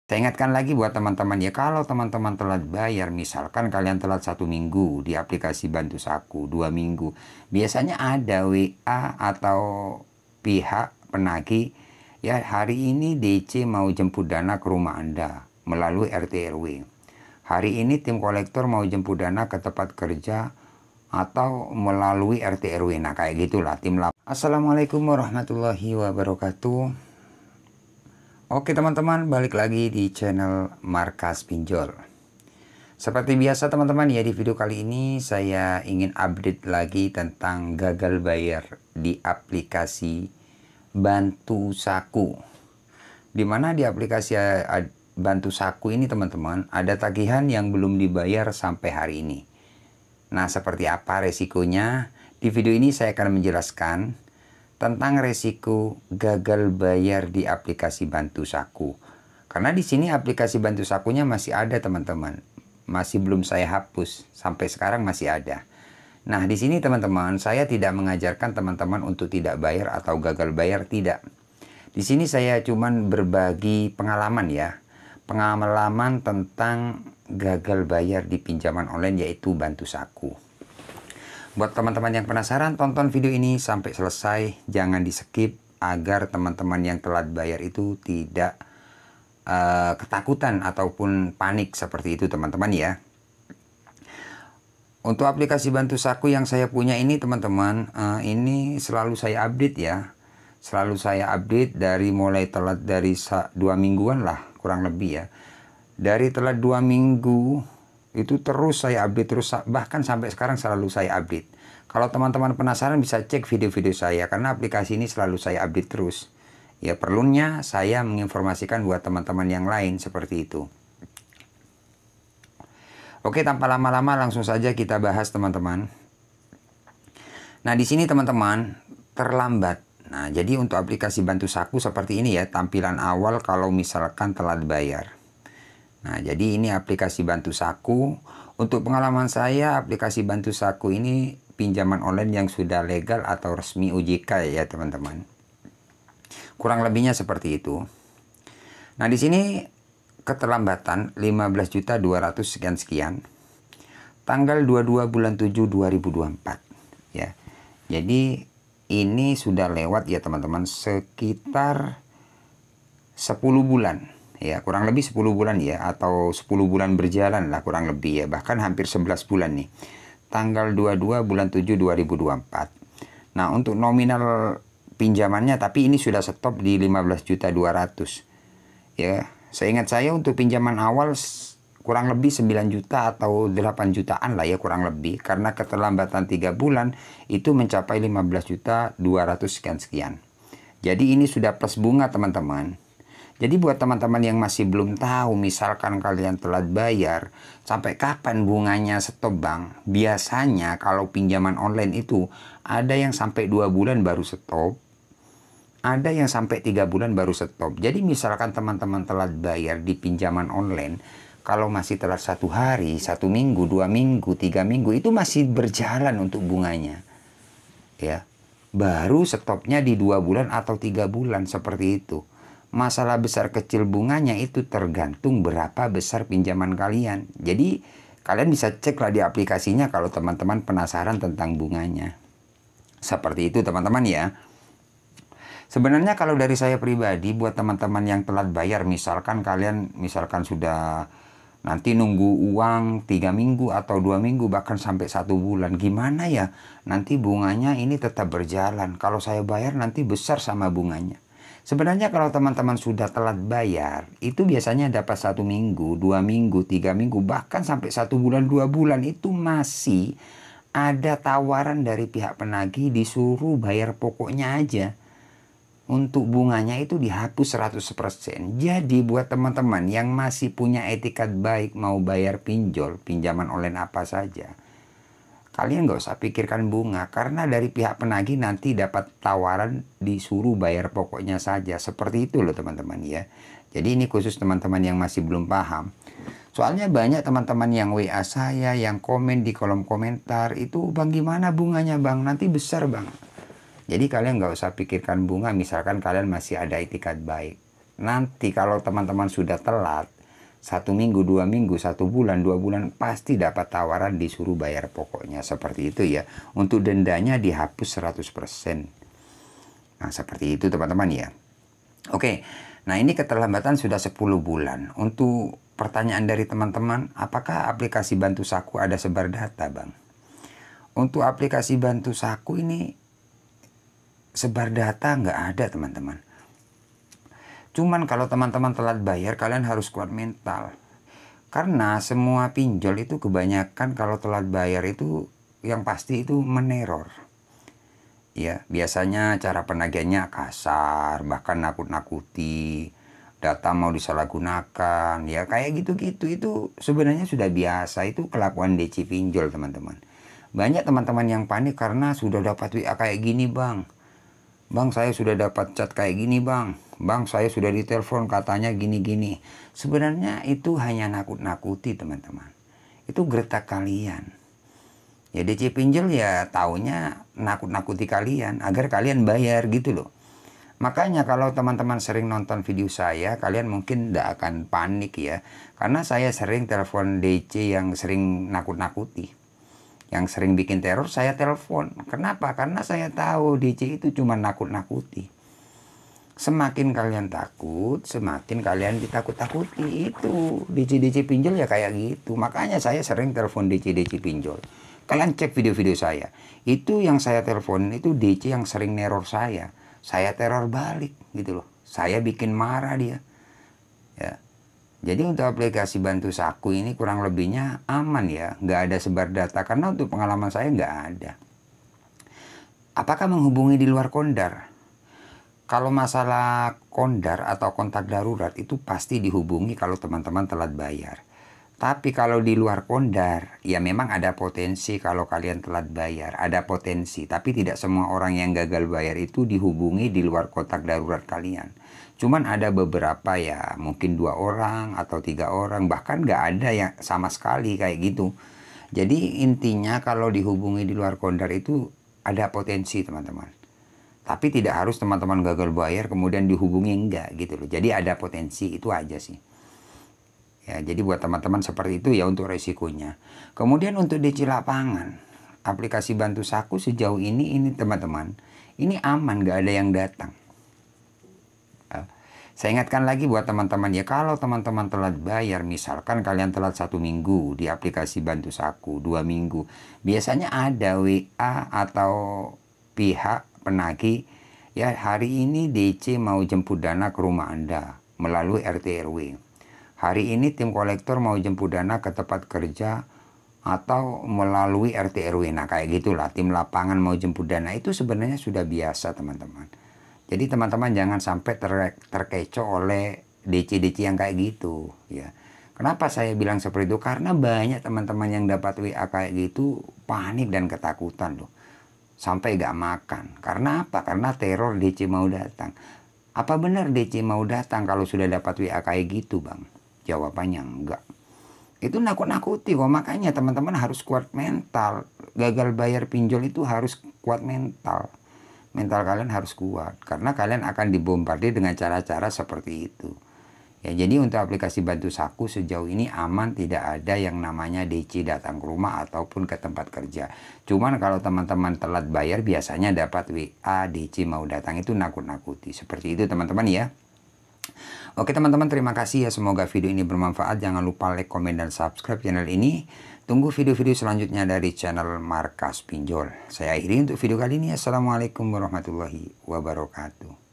Saya ingatkan lagi buat teman-teman ya, kalau teman-teman telat bayar, misalkan kalian telat 1 minggu di aplikasi Bantu Saku, 2 minggu, biasanya ada WA atau pihak penagih, ya hari ini DC mau jemput dana ke rumah Anda melalui RT RW. Hari ini tim kolektor mau jemput dana ke tempat kerja atau melalui RT RW. Nah kayak gitulah tim lap. Assalamualaikum warahmatullahi wabarakatuh. Oke teman-teman, balik lagi di channel Markas Pinjol. Seperti biasa teman-teman ya, di video kali ini saya ingin update lagi tentang gagal bayar di aplikasi Bantu Saku. Dimana di aplikasi Bantu Saku ini teman-teman, ada tagihan yang belum dibayar sampai hari ini. Nah seperti apa resikonya? Di video ini saya akan menjelaskan tentang resiko gagal bayar di aplikasi Bantu Saku. Karena di sini aplikasi Bantu Sakunya masih ada teman-teman. Masih belum saya hapus, sampai sekarang masih ada. Nah, di sini teman-teman, saya tidak mengajarkan teman-teman untuk tidak bayar atau gagal bayar, tidak. Di sini saya cuman berbagi pengalaman ya. Pengalaman tentang gagal bayar di pinjaman online yaitu Bantu Saku. Buat teman-teman yang penasaran, tonton video ini sampai selesai, jangan di skip agar teman-teman yang telat bayar itu tidak ketakutan ataupun panik seperti itu teman-teman ya. Untuk aplikasi Bantu Saku yang saya punya ini teman-teman, ini selalu saya update ya. Selalu saya update dari mulai telat dari 2 mingguan lah kurang lebih ya. Dari telat 2 minggu itu terus saya update terus, bahkan sampai sekarang selalu saya update. Kalau teman-teman penasaran bisa cek video-video saya, karena aplikasi ini selalu saya update terus. Ya perlunya saya menginformasikan buat teman-teman yang lain seperti itu. Oke, tanpa lama-lama langsung saja kita bahas teman-teman. Nah di sini teman-teman terlambat. Nah jadi untuk aplikasi Bantu Saku seperti ini ya, tampilan awal kalau misalkan telat bayar. Nah, jadi ini aplikasi Bantu Saku. Untuk pengalaman saya, aplikasi Bantu Saku ini pinjaman online yang sudah legal atau resmi OJK ya, teman-teman. Kurang lebihnya seperti itu. Nah, di sini keterlambatan 15.200 sekian-sekian. Tanggal 22 bulan 7 2024 ya. Jadi ini sudah lewat ya, teman-teman, sekitar 10 bulan. Ya kurang lebih 10 bulan ya, atau 10 bulan berjalan lah kurang lebih ya, bahkan hampir 11 bulan nih. Tanggal 22 bulan 7 2024. Nah untuk nominal pinjamannya, tapi ini sudah stop di 15.200 ya. Seingat saya untuk pinjaman awal kurang lebih 9 juta atau 8 jutaan lah ya kurang lebih, karena keterlambatan 3 bulan itu mencapai 15.200 sekian-sekian. Jadi ini sudah plus bunga teman-teman. Jadi buat teman-teman yang masih belum tahu, misalkan kalian telat bayar, sampai kapan bunganya stop bang? Biasanya kalau pinjaman online itu ada yang sampai 2 bulan baru stop, ada yang sampai 3 bulan baru stop. Jadi misalkan teman-teman telat bayar di pinjaman online, kalau masih telat 1 hari, 1 minggu, 2 minggu, 3 minggu, itu masih berjalan untuk bunganya. Ya, baru stopnya di 2 bulan atau 3 bulan seperti itu. Masalah besar kecil bunganya itu tergantung berapa besar pinjaman kalian. Jadi kalian bisa cek lah di aplikasinya kalau teman-teman penasaran tentang bunganya. Seperti itu teman-teman ya. Sebenarnya kalau dari saya pribadi, buat teman-teman yang telat bayar, misalkan kalian sudah nanti nunggu uang 3 minggu atau 2 minggu bahkan sampai 1 bulan, gimana ya nanti bunganya ini tetap berjalan. Kalau saya bayar nanti besar sama bunganya. Sebenarnya kalau teman-teman sudah telat bayar, itu biasanya dapat 1 minggu, 2 minggu, 3 minggu, bahkan sampai 1 bulan, 2 bulan itu masih ada tawaran dari pihak penagih disuruh bayar pokoknya aja. Untuk bunganya itu dihapus 100%. Jadi buat teman-teman yang masih punya etikat baik mau bayar pinjaman online apa saja, kalian nggak usah pikirkan bunga, karena dari pihak penagih nanti dapat tawaran disuruh bayar pokoknya saja. Seperti itu loh teman-teman ya. Jadi ini khusus teman-teman yang masih belum paham. Soalnya banyak teman-teman yang WA saya, yang komen di kolom komentar, itu bang gimana bunganya bang? Nanti besar bang. Jadi kalian nggak usah pikirkan bunga misalkan kalian masih ada etikat baik. Nanti kalau teman-teman sudah telat 1 minggu, 2 minggu, 1 bulan, 2 bulan, pasti dapat tawaran disuruh bayar pokoknya. Seperti itu ya. Untuk dendanya dihapus 100%. Nah, seperti itu teman-teman ya. Oke, nah ini keterlambatan sudah 10 bulan. Untuk pertanyaan dari teman-teman, apakah aplikasi Bantu Saku ada sebar data, Bang? Untuk aplikasi Bantu Saku ini sebar data nggak ada, teman-teman. Cuman kalau teman-teman telat bayar, kalian harus kuat mental. Karena semua pinjol itu kebanyakan kalau telat bayar itu yang pasti itu meneror. Ya, biasanya cara penagihannya kasar, bahkan nakut-nakuti, data mau disalahgunakan, ya kayak gitu-gitu. Itu sebenarnya sudah biasa, itu kelakuan DC pinjol, teman-teman. Banyak teman-teman yang panik karena sudah dapat WA kayak gini, Bang. Bang, saya sudah dapat chat kayak gini, Bang. Bang, saya sudah ditelepon katanya gini-gini. Sebenarnya itu hanya nakut-nakuti, teman-teman. Itu gertak kalian. Ya DC pinjol ya taunya nakut-nakuti kalian agar kalian bayar gitu loh. Makanya kalau teman-teman sering nonton video saya, kalian mungkin tidak akan panik ya. Karena saya sering telepon DC yang sering nakut-nakuti. Yang sering bikin teror saya telepon. Kenapa? Karena saya tahu DC itu cuma nakut-nakuti. Semakin kalian takut, semakin kalian ditakut-takuti. Itu DC pinjol ya kayak gitu. Makanya saya sering telepon DC pinjol. Kalian cek video-video saya. Itu yang saya telepon itu DC yang sering neror saya. Saya teror balik gitu loh. Saya bikin marah dia. Ya. Jadi untuk aplikasi Bantu Saku ini kurang lebihnya aman ya, nggak ada sebar data karena untuk pengalaman saya nggak ada. Apakah menghubungi di luar Kondar? Kalau masalah Kondar atau kontak darurat itu pasti dihubungi kalau teman-teman telat bayar. Tapi kalau di luar Kondar, ya memang ada potensi kalau kalian telat bayar, ada potensi. Tapi tidak semua orang yang gagal bayar itu dihubungi di luar kontak darurat kalian. Cuman ada beberapa ya, mungkin 2 orang atau 3 orang, bahkan nggak ada yang sama sekali kayak gitu. Jadi intinya kalau dihubungi di luar Kondar itu ada potensi, teman-teman. Tapi tidak harus teman-teman gagal bayar kemudian dihubungi, enggak gitu loh. Jadi ada potensi, itu aja sih. Ya, jadi buat teman-teman seperti itu ya untuk resikonya. Kemudian untuk DC lapangan, aplikasi Bantu Saku sejauh ini teman-teman, ini aman, nggak ada yang datang. Saya ingatkan lagi buat teman-teman ya, kalau teman-teman telat bayar, misalkan kalian telat 1 minggu di aplikasi Bantu Saku, 2 minggu, biasanya ada WA atau pihak penagih, ya hari ini DC mau jemput dana ke rumah Anda melalui RT RW. Hari ini tim kolektor mau jemput dana ke tempat kerja atau melalui RT RW. Nah kayak gitulah, tim lapangan mau jemput dana, itu sebenarnya sudah biasa, teman-teman. Jadi teman-teman jangan sampai terkecoh oleh DC yang kayak gitu ya. Kenapa saya bilang seperti itu? Karena banyak teman-teman yang dapat WA kayak gitu panik dan ketakutan loh. Sampai gak makan. Karena apa? Karena teror DC mau datang. Apa benar DC mau datang kalau sudah dapat WA kayak gitu, Bang? Jawabannya enggak. Itu nakut-nakuti kok. Makanya teman-teman harus kuat mental. Gagal bayar pinjol itu harus kuat mental. Mental kalian harus kuat karena kalian akan dibombardir dengan cara-cara seperti itu. Ya, jadi untuk aplikasi Bantu Saku sejauh ini aman, tidak ada yang namanya DC datang ke rumah ataupun ke tempat kerja. Cuman kalau teman-teman telat bayar biasanya dapat WA DC mau datang, itu nakut-nakuti. Seperti itu teman-teman ya. Oke teman-teman, terima kasih ya, semoga video ini bermanfaat. Jangan lupa like, komen, dan subscribe channel ini. Tunggu video-video selanjutnya dari channel Markas Pinjol. Saya akhiri untuk video kali ini. Assalamualaikum warahmatullahi wabarakatuh.